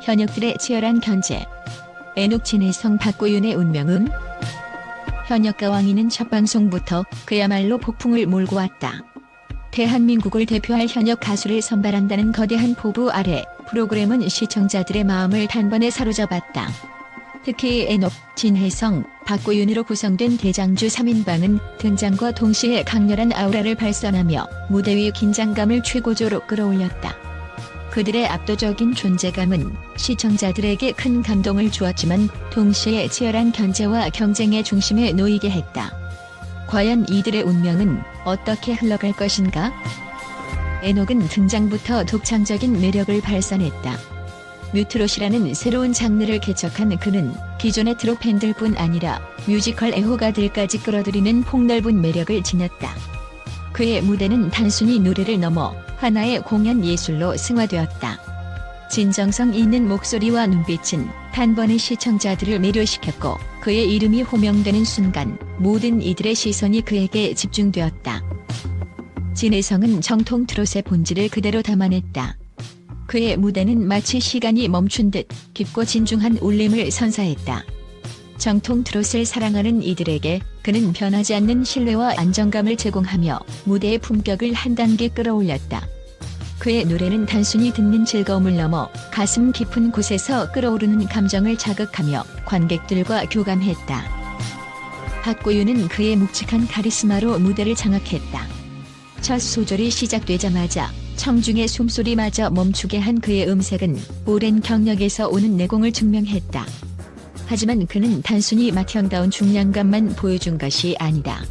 현역들의 치열한 견제. 애녹 진혜성 박고윤의 운명은? 현역가 왕이는 첫 방송부터 그야말로 폭풍을 몰고 왔다. 대한민국을 대표할 현역 가수를 선발한다는 거대한 포부 아래 프로그램은 시청자들의 마음을 단번에 사로잡았다. 특히 애녹, 진혜성, 박고윤으로 구성된 대장주 3인방은 등장과 동시에 강렬한 아우라를 발산하며 무대 위 긴장감을 최고조로 끌어올렸다. 그들의 압도적인 존재감은 시청자들에게 큰 감동을 주었지만 동시에 치열한 견제와 경쟁의 중심에 놓이게 했다. 과연 이들의 운명은 어떻게 흘러갈 것인가? 애녹은 등장부터 독창적인 매력을 발산했다. 뮤트롯이라는 새로운 장르를 개척한 그는 기존의 트롯 팬들뿐 아니라 뮤지컬 애호가들까지 끌어들이는 폭넓은 매력을 지녔다. 그의 무대는 단순히 노래를 넘어 하나의 공연 예술로 승화되었다. 진정성 있는 목소리와 눈빛은 단번에 시청자들을 매료시켰고 그의 이름이 호명되는 순간 모든 이들의 시선이 그에게 집중되었다. 진혜성은 정통 트롯의 본질을 그대로 담아냈다. 그의 무대는 마치 시간이 멈춘 듯 깊고 진중한 울림을 선사했다. 정통 트롯을 사랑하는 이들에게 그는 변하지 않는 신뢰와 안정감을 제공하며 무대의 품격을 한 단계 끌어올렸다. 그의 노래는 단순히 듣는 즐거움을 넘어 가슴 깊은 곳에서 끓어오르는 감정을 자극하며 관객들과 교감했다. 박고윤은 그의 묵직한 카리스마로 무대를 장악했다. 첫 소절이 시작되자마자 청중의 숨소리마저 멈추게 한 그의 음색은 오랜 경력에서 오는 내공을 증명했다. 하지만 그는 단순히 맏형다운 중량감만 보여준 것이 아니다.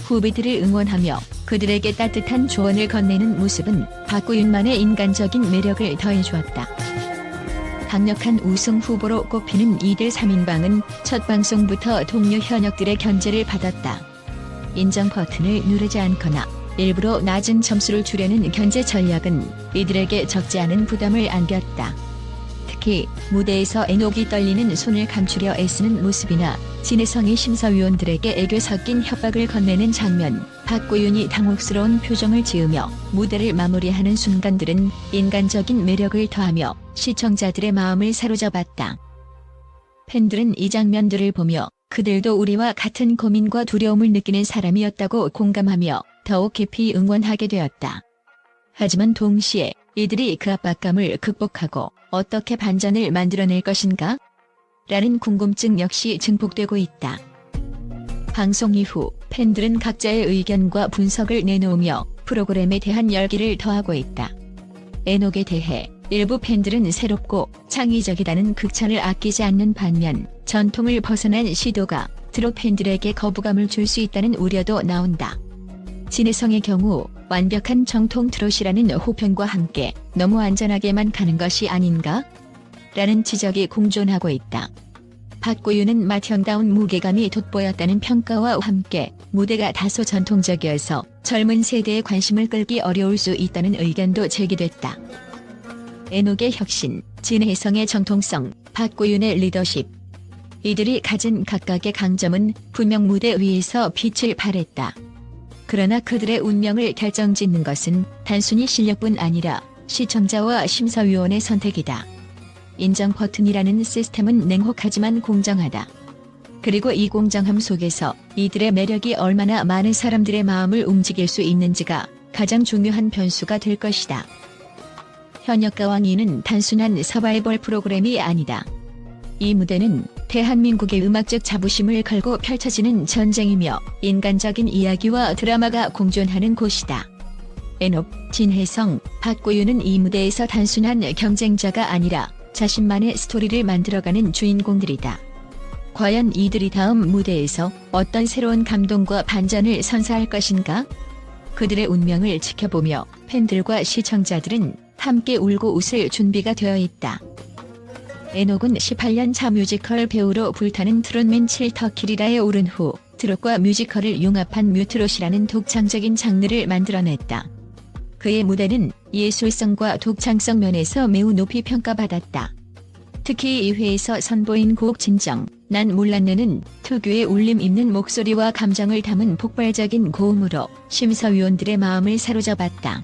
후배들을 응원하며 그들에게 따뜻한 조언을 건네는 모습은 박고윤만의 인간적인 매력을 더해주었다. 강력한 우승 후보로 꼽히는 이들 3인방은 첫 방송부터 동료 현역들의 견제를 받았다. 인정 버튼을 누르지 않거나 일부러 낮은 점수를 주려는 견제 전략은 이들에게 적지 않은 부담을 안겼다. 특히 무대에서 애녹이 떨리는 손을 감추려 애쓰는 모습이나 진혜성이 심사위원들에게 애교 섞인 협박을 건네는 장면, 박고윤이 당혹스러운 표정을 지으며 무대를 마무리하는 순간들은 인간적인 매력을 더하며 시청자들의 마음을 사로잡았다. 팬들은 이 장면들을 보며 그들도 우리와 같은 고민과 두려움을 느끼는 사람이었다고 공감하며 더욱 깊이 응원하게 되었다. 하지만 동시에 이들이 그 압박감을 극복하고 어떻게 반전을 만들어낼 것인가? 라는 궁금증 역시 증폭되고 있다. 방송 이후 팬들은 각자의 의견과 분석을 내놓으며 프로그램에 대한 열기를 더하고 있다. 애녹에 대해 일부 팬들은 새롭고 창의적이다는 극찬을 아끼지 않는 반면 전통을 벗어난 시도가 트롯 팬들에게 거부감을 줄 수 있다는 우려도 나온다. 진혜성의 경우 완벽한 정통 트롯이라는 호평과 함께 너무 안전하게만 가는 것이 아닌가? 라는 지적이 공존하고 있다. 박고윤은 맏형다운 무게감이 돋보였다는 평가와 함께 무대가 다소 전통적이어서 젊은 세대의 관심을 끌기 어려울 수 있다는 의견도 제기됐다. 애녹의 혁신, 진혜성의 정통성, 박고윤의 리더십. 이들이 가진 각각의 강점은 분명 무대 위에서 빛을 발했다. 그러나 그들의 운명을 결정짓는 것은 단순히 실력뿐 아니라 시청자와 심사위원의 선택이다. 인정 버튼이라는 시스템은 냉혹하지만 공정하다. 그리고 이 공정함 속에서 이들의 매력이 얼마나 많은 사람들의 마음을 움직일 수 있는지가 가장 중요한 변수가 될 것이다. 현역가 왕이는 단순한 서바이벌 프로그램이 아니다. 이 무대는 대한민국의 음악적 자부심을 걸고 펼쳐지는 전쟁이며 인간적인 이야기와 드라마가 공존하는 곳이다. 애녹, 진혜성, 박고윤은 이 무대에서 단순한 경쟁자가 아니라 자신만의 스토리를 만들어가는 주인공들이다. 과연 이들이 다음 무대에서 어떤 새로운 감동과 반전을 선사할 것인가? 그들의 운명을 지켜보며 팬들과 시청자들은 함께 울고 웃을 준비가 되어 있다. 애녹은 18년 차 뮤지컬 배우로 불타는 트롯맨 7터키리라에 오른 후 트롯과 뮤지컬을 융합한 뮤트롯이라는 독창적인 장르를 만들어냈다. 그의 무대는 예술성과 독창성 면에서 매우 높이 평가받았다. 특히 2회에서 선보인 곡 진정, 난 몰랐네는 특유의 울림 있는 목소리와 감정을 담은 폭발적인 고음으로 심사위원들의 마음을 사로잡았다.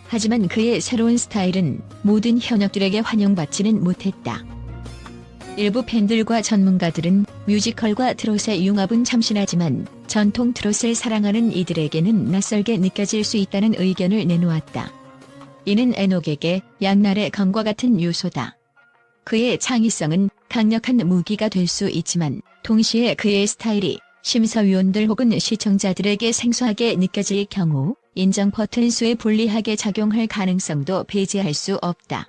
하지만 그의 새로운 스타일은 모든 현역들에게 환영받지는 못했다. 일부 팬들과 전문가들은 뮤지컬과 트롯의 융합은 참신하지만 전통 트롯을 사랑하는 이들에게는 낯설게 느껴질 수 있다는 의견을 내놓았다. 이는 에녹에게 양날의 검과 같은 요소다. 그의 창의성은 강력한 무기가 될 수 있지만 동시에 그의 스타일이 심사위원들 혹은 시청자들에게 생소하게 느껴질 경우 인정 버튼 수에 불리하게 작용할 가능성도 배제할 수 없다.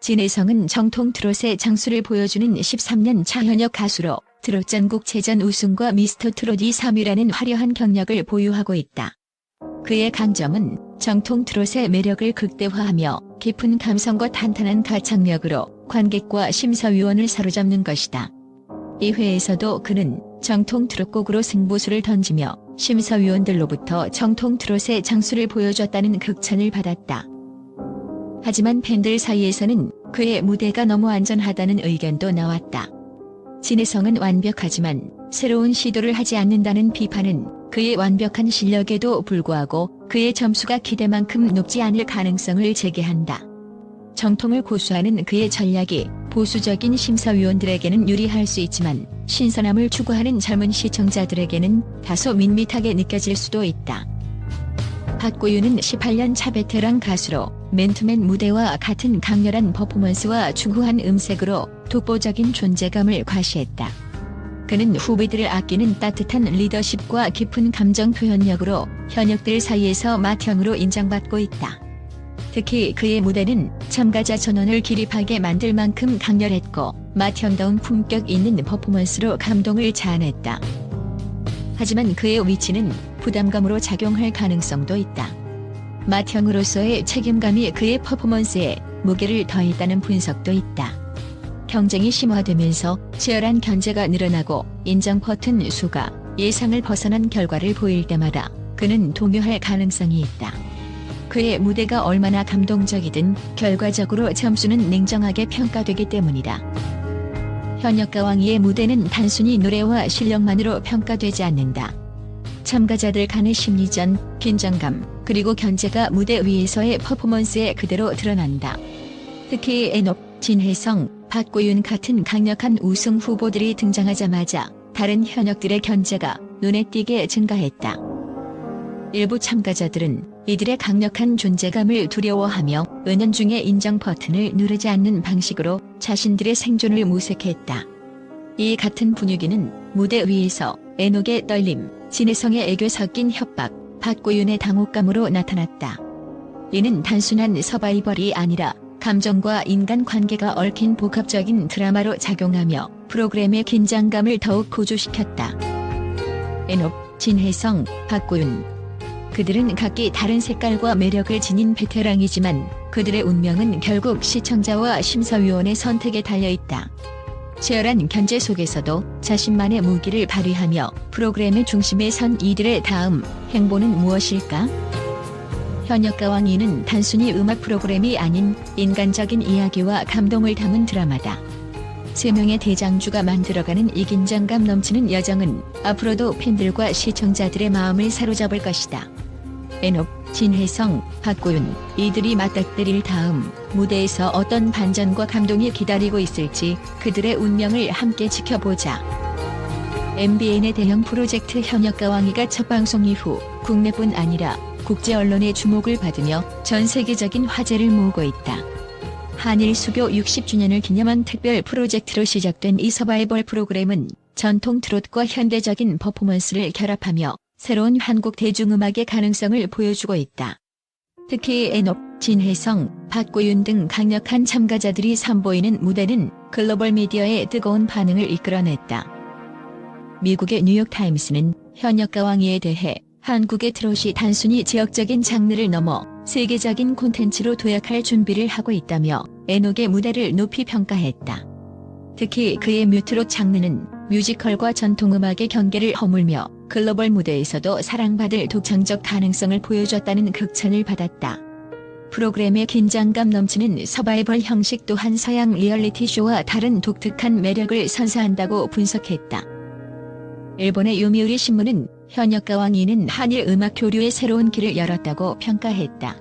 진혜성은 정통 트롯의 장수를 보여주는 13년 차 현역 가수로 트롯 전국체전 우승과 미스터 트롯 2, 3위라는 화려한 경력을 보유하고 있다. 그의 강점은 정통 트롯의 매력을 극대화하며 깊은 감성과 탄탄한 가창력으로 관객과 심사위원을 사로잡는 것이다. 이 회에서도 그는 정통 트롯곡으로 승부수를 던지며 심사위원들로부터 정통 트롯의 장수를 보여줬다는 극찬을 받았다. 하지만 팬들 사이에서는 그의 무대가 너무 안전하다는 의견도 나왔다. 진혜성은 완벽하지만 새로운 시도를 하지 않는다는 비판은 그의 완벽한 실력에도 불구하고 그의 점수가 기대만큼 높지 않을 가능성을 제기한다. 정통을 고수하는 그의 전략이 보수적인 심사위원들에게는 유리할 수 있지만 신선함을 추구하는 젊은 시청자들에게는 다소 밋밋하게 느껴질 수도 있다. 박고윤은 18년 차 베테랑 가수로 맨투맨 무대와 같은 강렬한 퍼포먼스와 중후한 음색으로 독보적인 존재감을 과시했다. 그는 후배들을 아끼는 따뜻한 리더십과 깊은 감정 표현력으로 현역들 사이에서 맏형으로 인정받고 있다. 특히 그의 무대는 참가자 전원을 기립하게 만들 만큼 강렬했고 맏형다운 품격 있는 퍼포먼스로 감동을 자아냈다. 하지만 그의 위치는 부담감으로 작용할 가능성도 있다. 맏형으로서의 책임감이 그의 퍼포먼스에 무게를 더했다는 분석도 있다. 경쟁이 심화되면서 치열한 견제가 늘어나고 인정 버튼 수가 예상을 벗어난 결과를 보일 때마다 그는 동요할 가능성이 있다. 그의 무대가 얼마나 감동적이든 결과적으로 점수는 냉정하게 평가되기 때문이다. 현역 가왕이의 무대는 단순히 노래와 실력만으로 평가되지 않는다. 참가자들 간의 심리전, 긴장감, 그리고 견제가 무대 위에서의 퍼포먼스에 그대로 드러난다. 특히 에녹, 진혜성, 박고윤 같은 강력한 우승 후보들이 등장하자마자 다른 현역들의 견제가 눈에 띄게 증가했다. 일부 참가자들은 이들의 강력한 존재감을 두려워하며 은연중에 인정 버튼을 누르지 않는 방식으로 자신들의 생존을 모색했다. 이 같은 분위기는 무대 위에서 에녹의 떨림, 진혜성의 애교 섞인 협박, 박고윤의 당혹감으로 나타났다. 이는 단순한 서바이벌이 아니라 감정과 인간관계가 얽힌 복합적인 드라마로 작용하며 프로그램의 긴장감을 더욱 고조시켰다. 에녹, 진혜성, 박고윤. 그들은 각기 다른 색깔과 매력을 지닌 베테랑이지만 그들의 운명은 결국 시청자와 심사위원의 선택에 달려있다. 치열한 견제 속에서도 자신만의 무기를 발휘하며 프로그램의 중심에 선 이들의 다음 행보는 무엇일까? 현역 가왕이는 단순히 음악 프로그램이 아닌 인간적인 이야기와 감동을 담은 드라마다. 세 명의 대장주가 만들어가는 이 긴장감 넘치는 여정은 앞으로도 팬들과 시청자들의 마음을 사로잡을 것이다. 에녹, 진혜성, 박고윤, 이들이 맞닥뜨릴 다음 무대에서 어떤 반전과 감동이 기다리고 있을지 그들의 운명을 함께 지켜보자. MBN의 대형 프로젝트 현역 가왕이가 첫 방송 이후 국내뿐 아니라 국제 언론의 주목을 받으며 전 세계적인 화제를 모으고 있다. 한일 수교 60주년을 기념한 특별 프로젝트로 시작된 이 서바이벌 프로그램은 전통 트롯과 현대적인 퍼포먼스를 결합하며 새로운 한국 대중음악의 가능성을 보여주고 있다. 특히 에녹, 진혜성, 박고윤 등 강력한 참가자들이 선보이는 무대는 글로벌 미디어의 뜨거운 반응을 이끌어냈다. 미국의 뉴욕타임스는 현역 가왕이에 대해 한국의 트롯이 단순히 지역적인 장르를 넘어 세계적인 콘텐츠로 도약할 준비를 하고 있다며 에녹의 무대를 높이 평가했다. 특히 그의 뮤트롯 장르는 뮤지컬과 전통음악의 경계를 허물며 글로벌 무대에서도 사랑받을 독창적 가능성을 보여줬다는 극찬을 받았다. 프로그램의 긴장감 넘치는 서바이벌 형식 또한 서양 리얼리티 쇼와 다른 독특한 매력을 선사한다고 분석했다. 일본의 요미우리 신문은 현역 가왕이는 한일 음악 교류의 새로운 길을 열었다고 평가했다.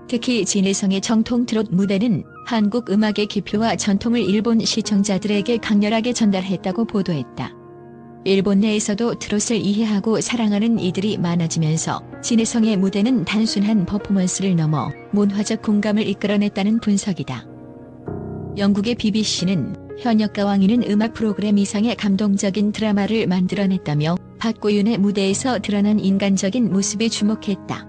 특히 진해성의 정통 트롯 무대는 한국 음악의 기표와 전통을 일본 시청자들에게 강렬하게 전달했다고 보도했다. 일본 내에서도 트롯을 이해하고 사랑하는 이들이 많아지면서 진해성의 무대는 단순한 퍼포먼스를 넘어 문화적 공감을 이끌어냈다는 분석이다. 영국의 BBC는 현역가왕이는 음악 프로그램 이상의 감동적인 드라마를 만들어냈다며 박고윤의 무대에서 드러난 인간적인 모습에 주목했다.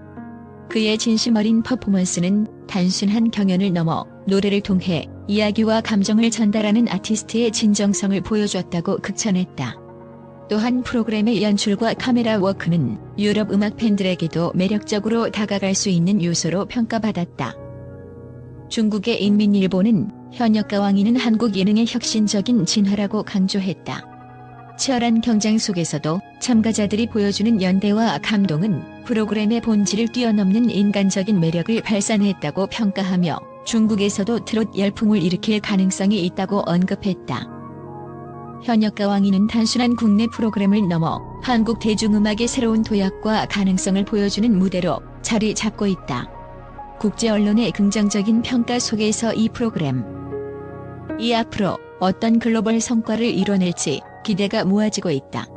그의 진심 어린 퍼포먼스는 단순한 경연을 넘어 노래를 통해 이야기와 감정을 전달하는 아티스트의 진정성을 보여줬다고 극찬했다. 또한 프로그램의 연출과 카메라 워크는 유럽 음악 팬들에게도 매력적으로 다가갈 수 있는 요소로 평가받았다. 중국의 인민일보는 현역가왕이는 한국 예능의 혁신적인 진화라고 강조했다. 치열한 경쟁 속에서도 참가자들이 보여주는 연대와 감동은 프로그램의 본질을 뛰어넘는 인간적인 매력을 발산했다고 평가하며 중국에서도 트롯 열풍을 일으킬 가능성이 있다고 언급했다. 현역가왕이는 단순한 국내 프로그램을 넘어 한국 대중음악의 새로운 도약과 가능성을 보여주는 무대로 자리 잡고 있다. 국제 언론의 긍정적인 평가 속에서 이 프로그램이 앞으로 어떤 글로벌 성과를 이뤄낼지 기대가 모아지고 있다.